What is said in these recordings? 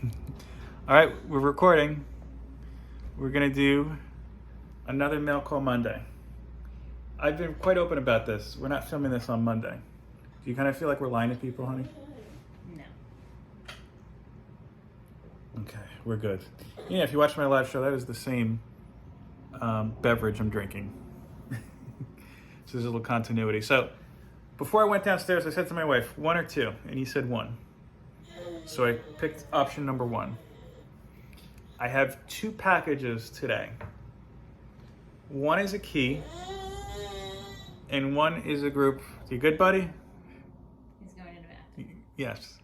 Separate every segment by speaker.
Speaker 1: All right, we're recording. We're gonna do another Mail Call Monday. I've been quite open about this. We're not filming this on Monday. Do you kind of feel like we're lying to people, honey?
Speaker 2: No.
Speaker 1: Okay, we're good. Yeah, if you watch my live show, that is the same beverage I'm drinking. So there's a little continuity. So before I went downstairs, I said to my wife, 1 or 2, and he said 1. So I picked option number 1. I have 2 packages today. One is a key, and one is a group. You good, buddy?
Speaker 2: He's going to the bathroom.
Speaker 1: Yes.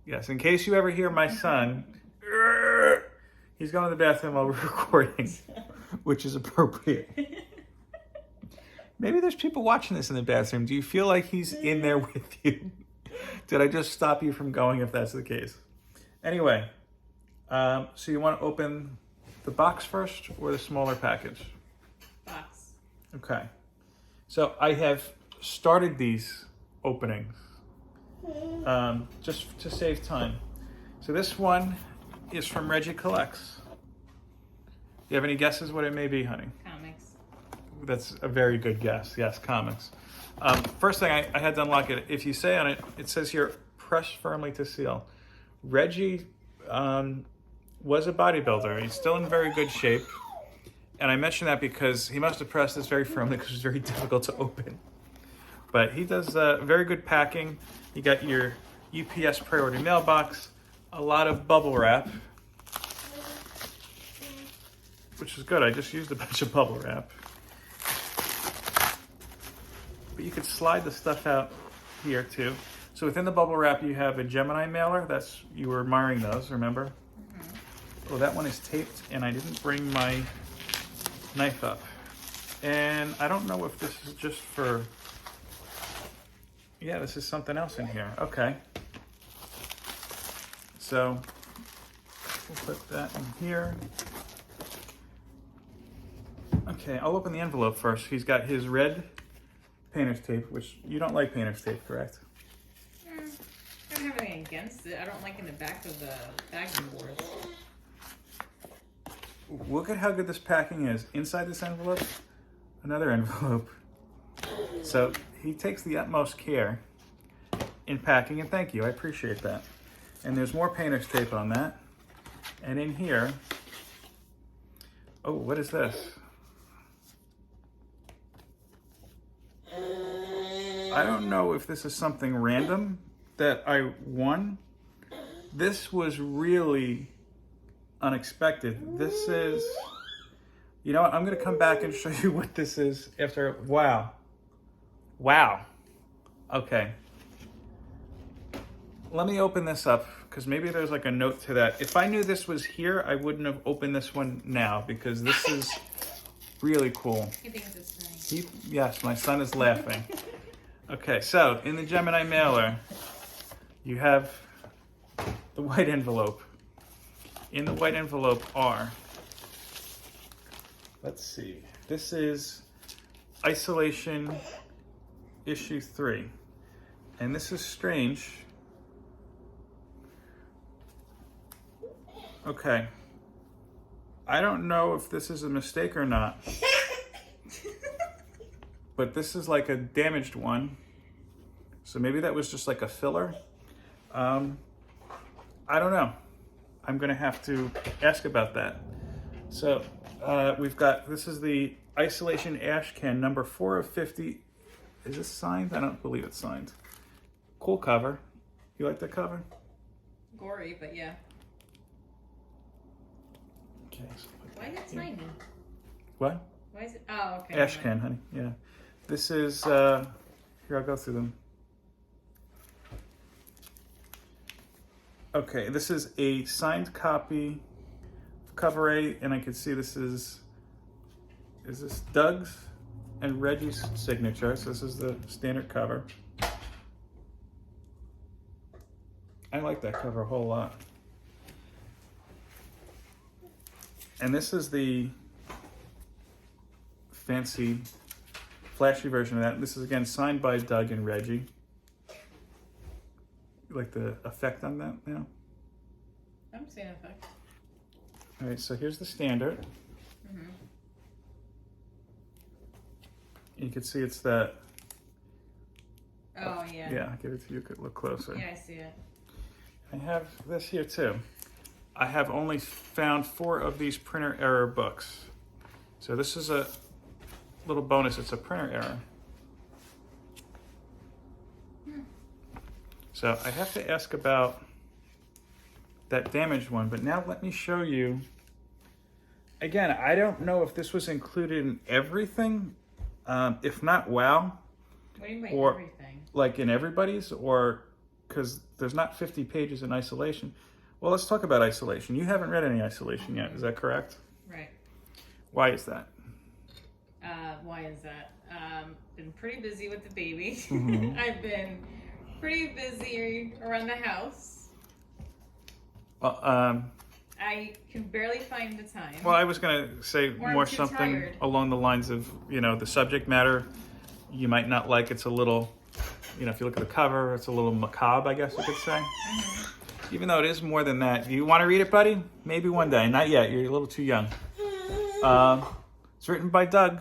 Speaker 1: Yes, in case you ever hear my son, he's going to the bathroom while we're recording, which is appropriate. Maybe there's people watching this in the bathroom. Do you feel like he's in there with you? Did I just stop you from going if that's the case? Anyway, so you want to open the box first or the smaller package?
Speaker 2: Box.
Speaker 1: Okay. So I have started these openings just to save time. So this one is from Reggie Collects. You have any guesses what it may be, honey?
Speaker 2: Comics.
Speaker 1: That's a very good guess. Yes, comics. First thing, I had to unlock it. If you say on it, it says here, press firmly to seal. Reggie was a bodybuilder. He's still in very good shape. And I mention that because he must have pressed this very firmly because it's very difficult to open. But he does very good packing. You got your UPS priority mailbox, a lot of bubble wrap, which is good. I just used a bunch of bubble wrap. But you could slide the stuff out here too. So within the bubble wrap, you have a Gemini mailer. You were admiring those, remember? Mm-hmm. Oh, that one is taped, and I didn't bring my knife up. And I don't know if this is just for... Yeah, this is something else in here. Okay. So we'll put that in here. Okay, I'll open the envelope first. He's got his red painter's tape, which you don't like painter's tape, correct?
Speaker 2: I don't have anything against it. I don't like in the back of the bagging boards.
Speaker 1: Look at how good this packing is. Inside this envelope, another envelope. So he takes the utmost care in packing, and thank you, I appreciate that. And there's more painter's tape on that. And in here, oh, what is this? I don't know if this is something random that I won. This was really unexpected. This is, you know what, I'm gonna come back and show you what this is after. Wow. Okay. Let me open this up, because maybe there's like a note to that. If I knew this was here, I wouldn't have opened this one now, because this is really cool.
Speaker 2: He thinks it's funny.
Speaker 1: Yes, my son is laughing. Okay, so in the Gemini mailer, you have the white envelope. In the white envelope are, let's see, this is Isolation Issue 3. And this is strange. Okay. I don't know if this is a mistake or not. But this is like a damaged one. So maybe that was just like a filler. I don't know. I'm gonna have to ask about that. So we've got, this is the Isolation Ash Can number 4 of 50. Is this signed? I don't believe it's signed. Cool cover. You like that cover?
Speaker 2: Gory, but yeah.
Speaker 1: Okay. So
Speaker 2: Why is it tiny?
Speaker 1: what?
Speaker 2: Why is it? Oh, okay.
Speaker 1: Ash Can, honey. Yeah. This is, here, I'll go through them. Okay, this is a signed copy of cover A, and I can see this is this Doug's and Reggie's signature? So this is the standard cover. I like that cover a whole lot. And this is the fancy, flashy version of that. This is again signed by Doug and Reggie. You like the effect on that now?
Speaker 2: I'm seeing effect.
Speaker 1: All right, so here's the standard.
Speaker 2: Mm-hmm.
Speaker 1: You can see it's that.
Speaker 2: Oh, yeah.
Speaker 1: Yeah, I'll give it to you. Could look closer.
Speaker 2: Yeah, I see it.
Speaker 1: I have this here too. I have only found 4 of these printer error books. So this is a little bonus. It's a printer error. So I have to ask about that damaged one, but now let me show you. Again, I don't know if this was included in everything. If not, wow.
Speaker 2: What do you mean
Speaker 1: Or
Speaker 2: everything?
Speaker 1: like in everybody's, or because there's not 50 pages in isolation. Well, let's talk about isolation. You haven't read any isolation yet, is that correct?
Speaker 2: Right.
Speaker 1: Why is that?
Speaker 2: Why is that? Been pretty busy with the baby.
Speaker 1: Mhm.
Speaker 2: I've been pretty busy around the house.
Speaker 1: Well,
Speaker 2: I can barely find the time.
Speaker 1: well, I was going to say
Speaker 2: Or I'm
Speaker 1: more
Speaker 2: too
Speaker 1: something
Speaker 2: tired.
Speaker 1: along the lines of, the subject matter you might not like. It's a little, if you look at the cover, it's a little macabre, I guess you could say.
Speaker 2: Mm-hmm.
Speaker 1: Even though it is more than that. Do you want to read it, buddy? Maybe one day. Not yet. You're a little too young. It's written by Doug,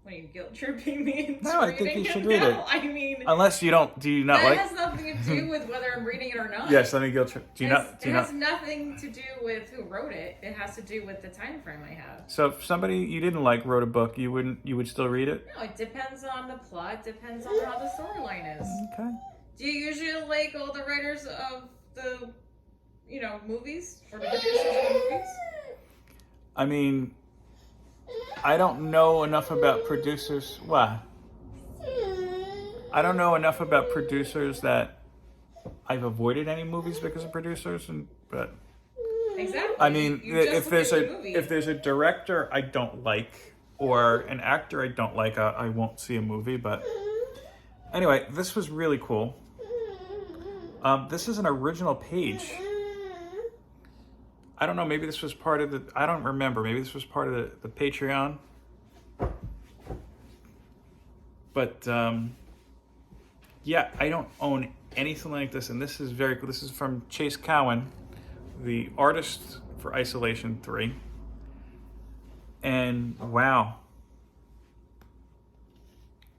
Speaker 2: What are you guilt tripping me into
Speaker 1: No, I think
Speaker 2: reading
Speaker 1: you should
Speaker 2: it
Speaker 1: read
Speaker 2: now?
Speaker 1: it.
Speaker 2: I mean,
Speaker 1: Unless you don't, do you not
Speaker 2: that
Speaker 1: like?
Speaker 2: has nothing to do with whether I'm reading it or not.
Speaker 1: Yes, let me guilt trip. Do you
Speaker 2: It
Speaker 1: not? Do you
Speaker 2: has
Speaker 1: not?
Speaker 2: nothing to do with who wrote it. It has to do with the time frame I have.
Speaker 1: So if somebody you didn't like wrote a book, you would still read it?
Speaker 2: No, it depends on the plot. Depends on how the storyline is.
Speaker 1: Okay.
Speaker 2: Do you usually like all the writers of the, movies or the producers of the movies?
Speaker 1: I mean, I don't know enough about producers. Why? I don't know enough about producers that I've avoided any movies because of producers, but
Speaker 2: Exactly.
Speaker 1: I mean,
Speaker 2: You just
Speaker 1: if
Speaker 2: look
Speaker 1: there's
Speaker 2: at the movie.
Speaker 1: if there's a director I don't like or an actor I don't like, I won't see a movie. But anyway, this was really cool. This is an original page. I don't know. Maybe this was part of the. I don't remember. Maybe this was part of the Patreon. But yeah, I don't own anything like this, and this is very cool. This is from Chase Cowan, the artist for Isolation 3. And wow,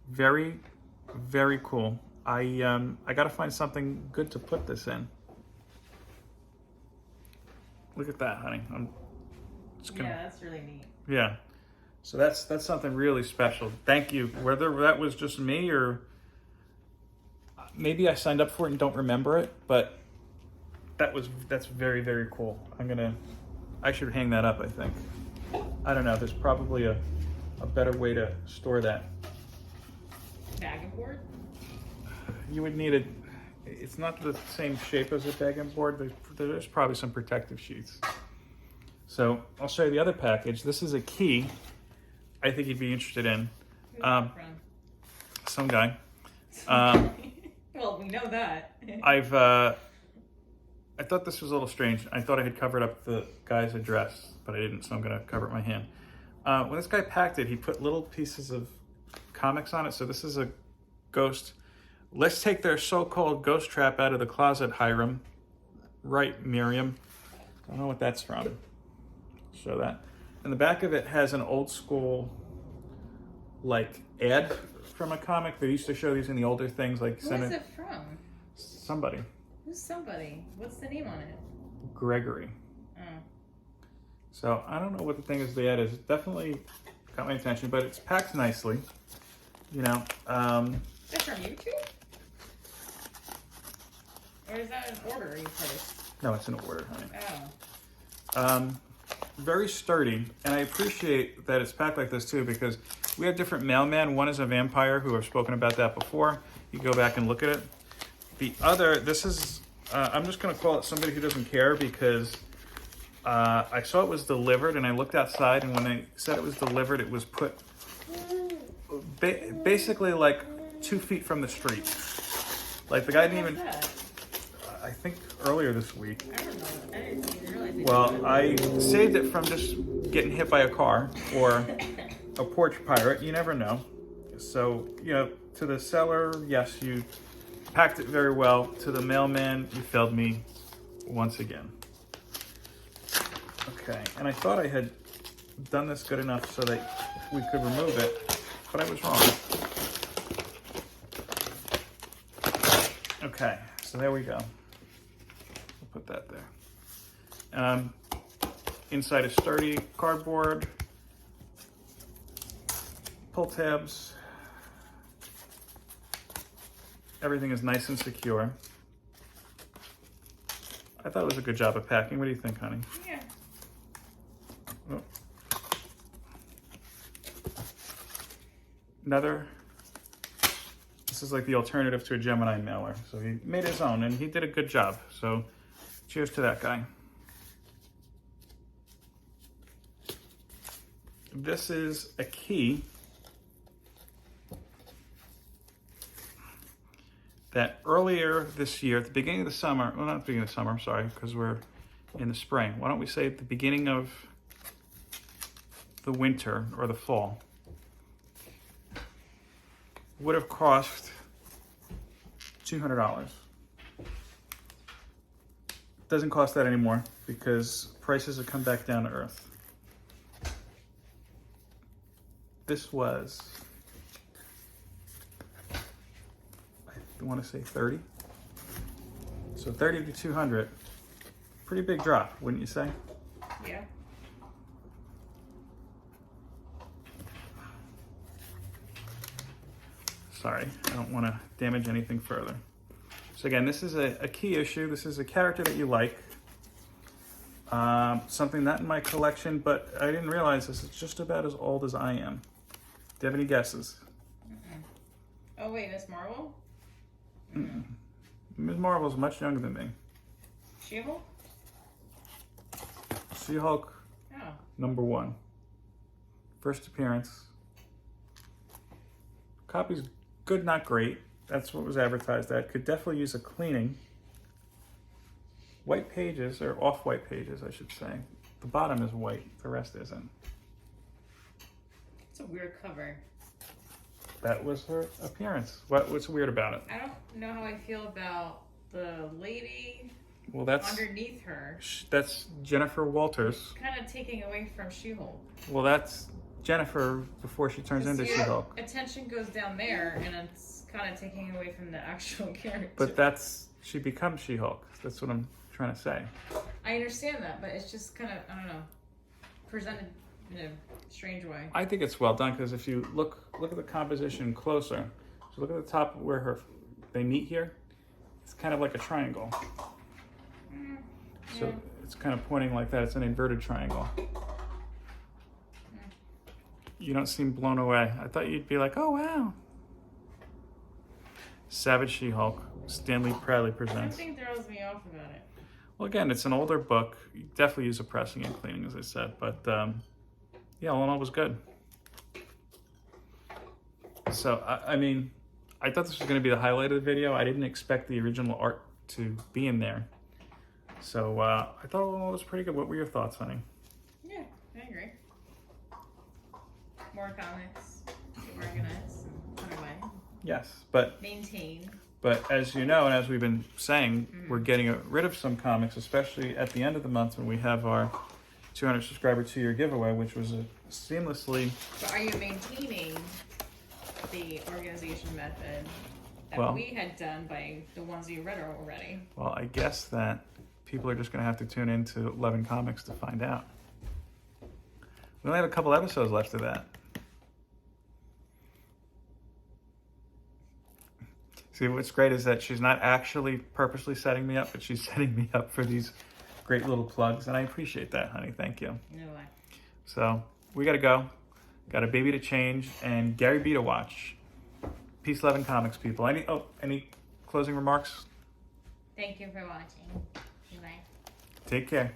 Speaker 1: very, very cool. I got to find something good to put this in. Look at that, honey. I'm just gonna,
Speaker 2: Yeah, that's really neat.
Speaker 1: yeah. So that's something really special. Thank you. Whether that was just me or maybe I signed up for it and don't remember it, but that's very, very cool. I should hang that up, I think. I don't know. There's probably a better way to store that.
Speaker 2: Bag and board?
Speaker 1: You would need it's not the same shape as a bag and board. There's probably some protective sheets. So I'll show you the other package. This is a key I think you'd be interested in.
Speaker 2: Who's that from?
Speaker 1: Some guy.
Speaker 2: Well, we know that.
Speaker 1: I thought this was a little strange. I thought I had covered up the guy's address, but I didn't, so I'm going to cover up my hand. When this guy packed it, he put little pieces of comics on it. So this is a ghost. Let's take their so-called ghost trap out of the closet, Hiram. Right, Miriam. I don't know what that's from. Show that. And the back of it has an old school, ad from a comic. They used to show these in the older things, like
Speaker 2: Who is it from?
Speaker 1: somebody.
Speaker 2: Who's somebody? What's the name on it?
Speaker 1: Gregory.
Speaker 2: Oh.
Speaker 1: So I don't know what the thing is the ad is. It definitely got my attention, but it's packed nicely.
Speaker 2: Is that from YouTube? Or is that an order you placed?
Speaker 1: No, it's an order, honey.
Speaker 2: Oh.
Speaker 1: Very sturdy, and I appreciate that it's packed like this too, because we have different mailmen. One is a vampire, who I've spoken about that before. You go back and look at it. The other, this is, I'm just going to call it somebody who doesn't care, because I saw it was delivered, and I looked outside, and when they said it was delivered, it was put basically like 2 feet from the street. Like the guy didn't even,
Speaker 2: That?
Speaker 1: I think earlier this week.
Speaker 2: I don't know. I didn't even realize it.
Speaker 1: Well, I saved it from just getting hit by a car or a porch pirate. You never know. So, to the seller, yes, you packed it very well. To the mailman, you failed me once again. Okay, and I thought I had done this good enough so that we could remove it, but I was wrong. Okay, so there we go. We'll put that there. Inside is sturdy cardboard, pull tabs. Everything is nice and secure. I thought it was a good job of packing. What do you think, honey?
Speaker 2: Yeah.
Speaker 1: Oh. This is like the alternative to a Gemini mailer. So he made his own and he did a good job. So cheers to that guy. This is a key that earlier this year, at the beginning of the summer, well, not the beginning of the summer, I'm sorry, because we're in the spring. Why don't we say at the beginning of the winter or the fall, would have cost $200. Doesn't cost that anymore because prices have come back down to earth. This was, I want to say 30. So 30 to 200, pretty big drop, wouldn't you say?
Speaker 2: Yeah.
Speaker 1: Sorry, I don't want to damage anything further. So again, this is a key issue. This is a character that you like. Something not in my collection, but I didn't realize this is just about as old as I am. Do you have any guesses?
Speaker 2: Mm-mm. Oh wait, Miss Marvel?
Speaker 1: Ms. Marvel's much younger than me.
Speaker 2: She-Hulk?
Speaker 1: She-Hulk,
Speaker 2: Oh.
Speaker 1: #1. First appearance. Copy's good, not great. That's what was advertised at. Could definitely use a cleaning. White pages, or off-white pages, I should say. The bottom is white, the rest isn't.
Speaker 2: It's a weird cover.
Speaker 1: That was her appearance. What's weird about it?
Speaker 2: I don't know how I feel about the lady
Speaker 1: Well, that's
Speaker 2: underneath her.
Speaker 1: That's Jennifer Walters.
Speaker 2: Kind of taking away from She-Hulk.
Speaker 1: Well, that's Jennifer before she turns into She-Hulk.
Speaker 2: Attention goes down there, and it's kind of taking away from the actual character.
Speaker 1: But she becomes She-Hulk. That's what I'm trying to say.
Speaker 2: I understand that, but it's just kind of, I don't know, presented in a strange way.
Speaker 1: I think it's well done because if you look at the composition closer, so look at the top where they meet here. It's kind of like a triangle. So it's kind of pointing like that. It's an inverted triangle. You don't seem blown away. I thought you'd be like, oh wow. Savage She-Hulk, Stanley proudly presents.
Speaker 2: Something throws me off about it.
Speaker 1: Well, again, it's an older book. You definitely use a pressing and cleaning, as I said. But yeah, all in all, was good. So, I mean, I thought this was going to be the highlight of the video. I didn't expect the original art to be in there. So, I thought all in all, it was pretty good. What were your thoughts, honey?
Speaker 2: Yeah, I agree. More comics to organize and put away.
Speaker 1: Yes, but
Speaker 2: Maintain.
Speaker 1: But as you know, and as we've been saying, we're getting rid of some comics, especially at the end of the month when we have our 200 subscriber 2-year giveaway, which was seamlessly.
Speaker 2: But are you maintaining the organization method that we had done by the ones you read already?
Speaker 1: Well, I guess that people are just going to have to tune into 11 Comics to find out. We only have a couple episodes left of that. See, what's great is that she's not actually purposely setting me up, but she's setting me up for these great little plugs, and I appreciate that, honey. Thank you.
Speaker 2: No way.
Speaker 1: So, we gotta go. Got a baby to change, and Gary B to watch. Peace, love, and comics, people. Any closing remarks?
Speaker 2: Thank you for watching. Bye.
Speaker 1: Take care.